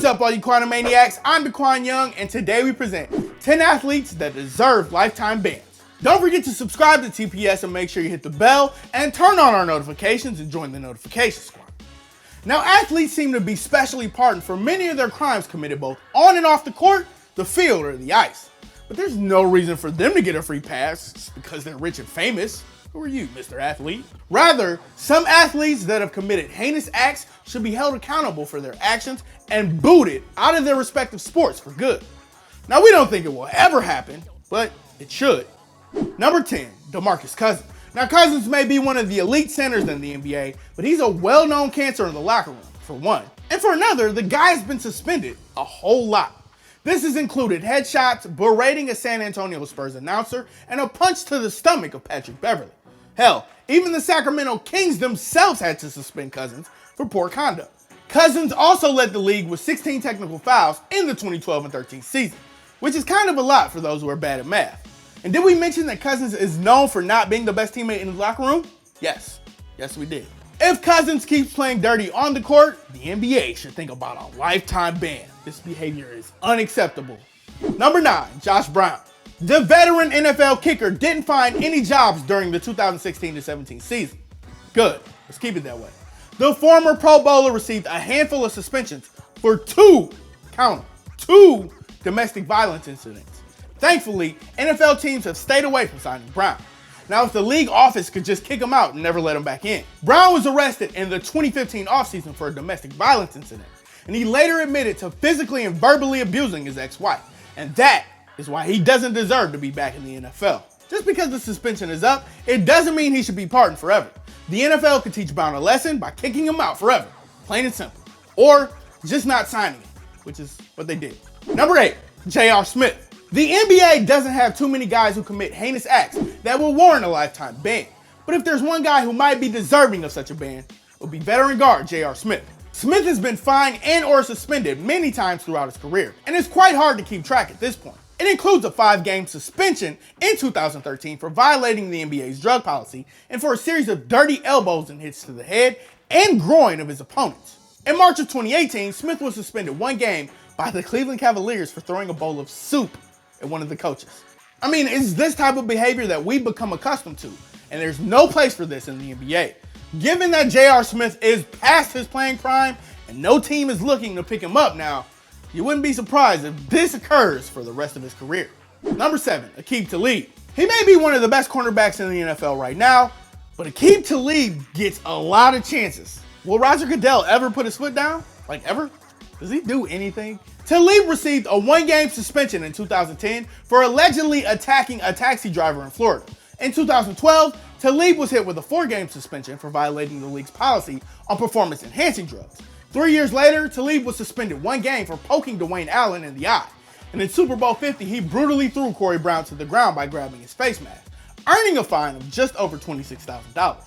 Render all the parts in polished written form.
What's up, all you Quantumaniacs? I'm DeQwan Young, and today we present 10 athletes that deserve lifetime bans. Don't forget to subscribe to TPS and make sure you hit the bell and turn on our notifications and join the notification squad. Now, athletes seem to be specially pardoned for many of their crimes committed both on and off the court, the field, or the ice. But there's no reason for them to get a free pass just because they're rich and famous. Who are you, Mr. Athlete? Rather, some athletes that have committed heinous acts should be held accountable for their actions and booted out of their respective sports for good. Now, we don't think it will ever happen, but it should. Number 10, DeMarcus Cousins. Now, Cousins may be one of the elite centers in the NBA, but he's a well-known cancer in the locker room, for one. And for another, the guy's been suspended a whole lot. This has included headshots, berating a San Antonio Spurs announcer, and a punch to the stomach of Patrick Beverley. Hell, even the Sacramento Kings themselves had to suspend Cousins for poor conduct. Cousins also led the league with 16 technical fouls in the 2012 and 13 season, which is kind of a lot for those who are bad at math. And did we mention that Cousins is known for not being the best teammate in the locker room? Yes, we did. If Cousins keeps playing dirty on the court, the NBA should think about a lifetime ban. This behavior is unacceptable. Number 9, Josh Brown. The veteran NFL kicker didn't find any jobs during the 2016-17 season. Good, let's keep it that way. The former Pro Bowler received a handful of suspensions for two domestic violence incidents. Thankfully, NFL teams have stayed away from signing Brown. Now, if the league office could just kick him out and never let him back in. Brown was arrested in the 2015 offseason for a domestic violence incident, and he later admitted to physically and verbally abusing his ex-wife. And that is why he doesn't deserve to be back in the NFL. Just because the suspension is up, it doesn't mean he should be pardoned forever. The NFL could teach Brown a lesson by kicking him out forever, plain and simple. Or just not signing him, which is what they did. Number 8, J.R. Smith. The NBA doesn't have too many guys who commit heinous acts that will warrant a lifetime ban. But if there's one guy who might be deserving of such a ban, it would be veteran guard J.R. Smith. Smith has been fined and or suspended many times throughout his career, and it's quite hard to keep track at this point. It includes a 5-game suspension in 2013 for violating the NBA's drug policy and for a series of dirty elbows and hits to the head and groin of his opponents. In March of 2018, Smith was suspended 1 game by the Cleveland Cavaliers for throwing a bowl of soup at one of the coaches. I mean, it's this type of behavior that we've become accustomed to, and there's no place for this in the NBA. Given that J.R. Smith is past his playing prime and no team is looking to pick him up now, you wouldn't be surprised if this occurs for the rest of his career. Number 7, Aqib Talib. He may be one of the best cornerbacks in the NFL right now, but Aqib Talib gets a lot of chances. Will Roger Goodell ever put his foot down? Like, ever? Does he do anything? Talib received a 1-game suspension in 2010 for allegedly attacking a taxi driver in Florida. In 2012, Talib was hit with a 4-game suspension for violating the league's policy on performance-enhancing drugs. 3 years later, Talib was suspended 1 game for poking Dwayne Allen in the eye. And in Super Bowl 50, he brutally threw Corey Brown to the ground by grabbing his face mask, earning a fine of just over $26,000.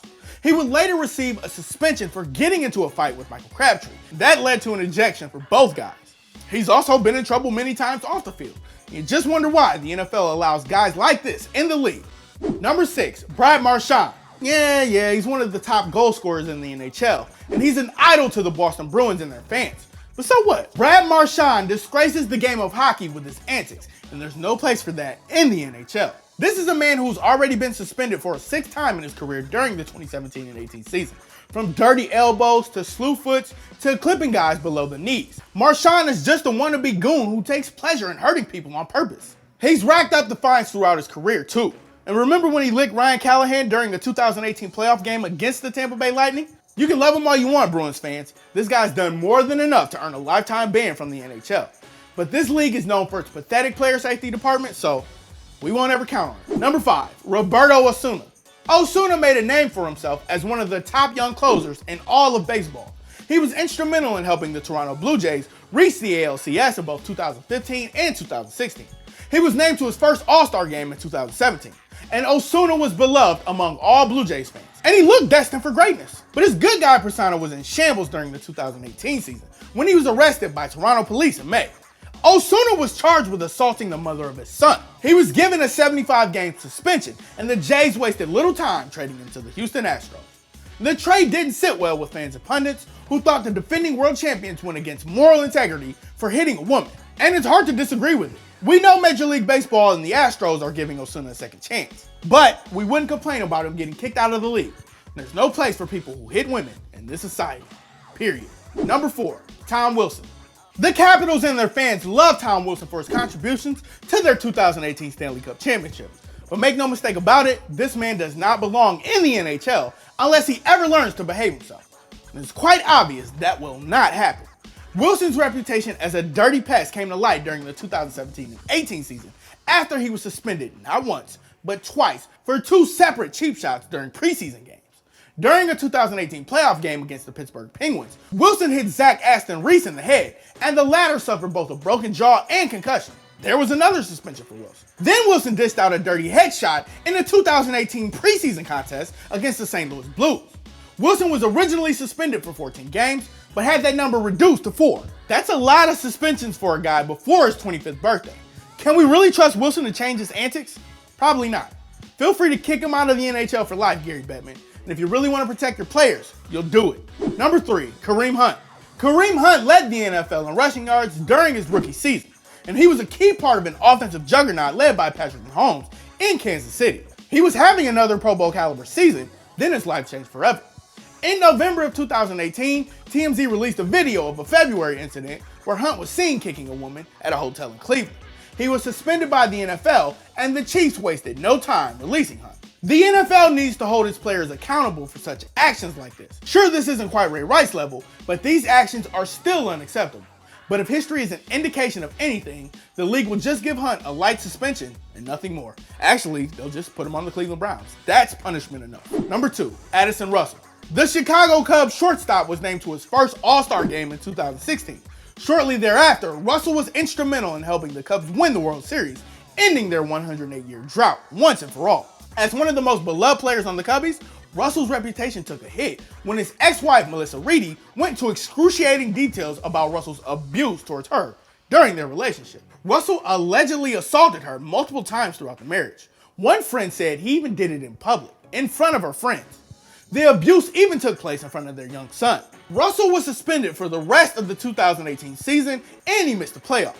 He would later receive a suspension for getting into a fight with Michael Crabtree. That led to an ejection for both guys. He's also been in trouble many times off the field. You just wonder why the NFL allows guys like this in the league. Number 6, Brad Marchand. Yeah, he's one of the top goal scorers in the NHL, and he's an idol to the Boston Bruins and their fans. But so what? Brad Marchand disgraces the game of hockey with his antics, and there's no place for that in the NHL. This is a man who's already been suspended for a 6th time in his career during the 2017 and 18 season. From dirty elbows to slew foots to clipping guys below the knees. Marchand is just a wannabe goon who takes pleasure in hurting people on purpose. He's racked up the fines throughout his career too. And remember when he licked Ryan Callahan during the 2018 playoff game against the Tampa Bay Lightning? You can love him all you want, Bruins fans. This guy's done more than enough to earn a lifetime ban from the NHL. But this league is known for its pathetic player safety department, so we won't ever count on it. Number 5, Roberto Osuna. Osuna made a name for himself as one of the top young closers in all of baseball. He was instrumental in helping the Toronto Blue Jays reach the ALCS in both 2015 and 2016. He was named to his first All-Star game in 2017, and Osuna was beloved among all Blue Jays fans. And he looked destined for greatness. But his good guy persona was in shambles during the 2018 season, when he was arrested by Toronto police in May. Osuna was charged with assaulting the mother of his son. He was given a 75-game suspension, and the Jays wasted little time trading him to the Houston Astros. The trade didn't sit well with fans and pundits who thought the defending world champions went against moral integrity for hitting a woman. And it's hard to disagree with it. We know Major League Baseball and the Astros are giving Osuna a second chance, but we wouldn't complain about him getting kicked out of the league. There's no place for people who hit women in this society, period. Number 4, Tom Wilson. The Capitals and their fans love Tom Wilson for his contributions to their 2018 Stanley Cup Championship. But make no mistake about it, this man does not belong in the NHL unless he ever learns to behave himself. And it's quite obvious that will not happen. Wilson's reputation as a dirty pest came to light during the 2017 and 18 season after he was suspended not once, but twice for 2 separate cheap shots during preseason games. During a 2018 playoff game against the Pittsburgh Penguins, Wilson hit Zach Aston Reese in the head, and the latter suffered both a broken jaw and concussion. There was another suspension for Wilson. Then Wilson dished out a dirty headshot in the 2018 preseason contest against the St. Louis Blues. Wilson was originally suspended for 14 games, but had that number reduced to 4. That's a lot of suspensions for a guy before his 25th birthday. Can we really trust Wilson to change his antics? Probably not. Feel free to kick him out of the NHL for life, Gary Bettman. And if you really want to protect your players, you'll do it. Number 3, Kareem Hunt. Kareem Hunt led the NFL in rushing yards during his rookie season, and he was a key part of an offensive juggernaut led by Patrick Mahomes in Kansas City. He was having another Pro Bowl caliber season, then his life changed forever. In November of 2018, TMZ released a video of a February incident where Hunt was seen kicking a woman at a hotel in Cleveland. He was suspended by the NFL, and the Chiefs wasted no time releasing Hunt. The NFL needs to hold its players accountable for such actions like this. Sure, this isn't quite Ray Rice level, but these actions are still unacceptable. But if history is an indication of anything, the league will just give Hunt a light suspension and nothing more. Actually, they'll just put him on the Cleveland Browns. That's punishment enough. Number 2, Addison Russell. The Chicago Cubs shortstop was named to his first All-Star game in 2016. Shortly thereafter, Russell was instrumental in helping the Cubs win the World Series, ending their 108-year drought once and for all. As one of the most beloved players on the Cubbies, Russell's reputation took a hit when his ex-wife, Melissa Reedy, went into excruciating details about Russell's abuse towards her during their relationship. Russell allegedly assaulted her multiple times throughout the marriage. One friend said he even did it in public, in front of her friends. The abuse even took place in front of their young son. Russell was suspended for the rest of the 2018 season, and he missed the playoffs.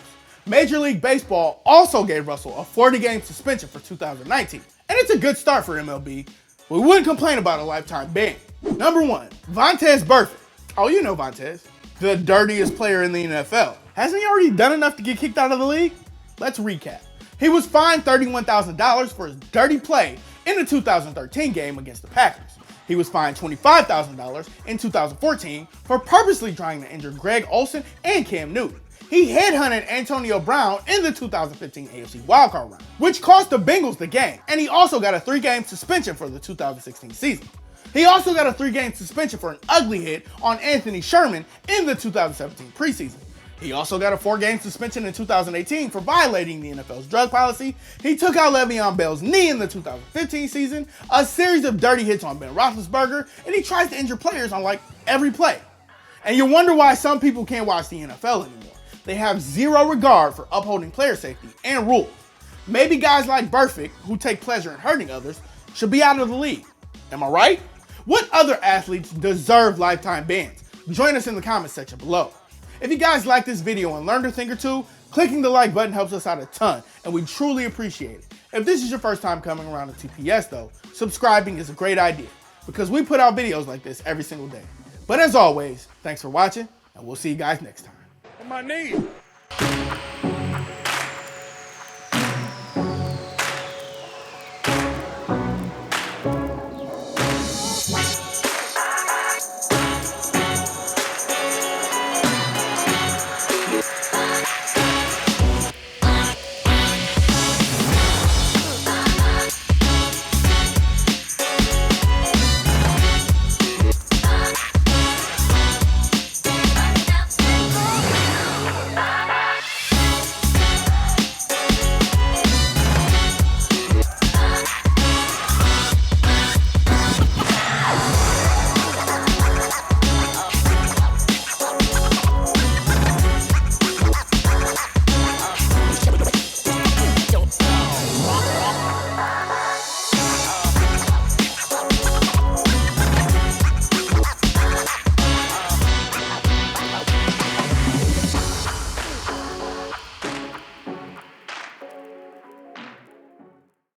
Major League Baseball also gave Russell a 40-game suspension for 2019. And it's a good start for MLB. We wouldn't complain about a lifetime ban. Number 1, Vontaze Burfict. Oh, you know Vontaze, the dirtiest player in the NFL. Hasn't he already done enough to get kicked out of the league? Let's recap. He was fined $31,000 for his dirty play in the 2013 game against the Packers. He was fined $25,000 in 2014 for purposely trying to injure Greg Olsen and Cam Newton. He headhunted Antonio Brown in the 2015 AFC wildcard round, which cost the Bengals the game, and he also got a 3-game suspension for the 2016 season. He also got a 3-game suspension for an ugly hit on Anthony Sherman in the 2017 preseason. He also got a 4-game suspension in 2018 for violating the NFL's drug policy. He took out Le'Veon Bell's knee in the 2015 season, a series of dirty hits on Ben Roethlisberger, and he tries to injure players on like every play. And you wonder why some people can't watch the NFL anymore. They have zero regard for upholding player safety and rules. Maybe guys like Burfict, who take pleasure in hurting others, should be out of the league. Am I right? What other athletes deserve lifetime bans? Join us in the comments section below. If you guys like this video and learned a thing or two, clicking the like button helps us out a ton, and we truly appreciate it. If this is your first time coming around to TPS though, subscribing is a great idea, because we put out videos like this every single day. But as always, thanks for watching, and we'll see you guys next time. On my knee.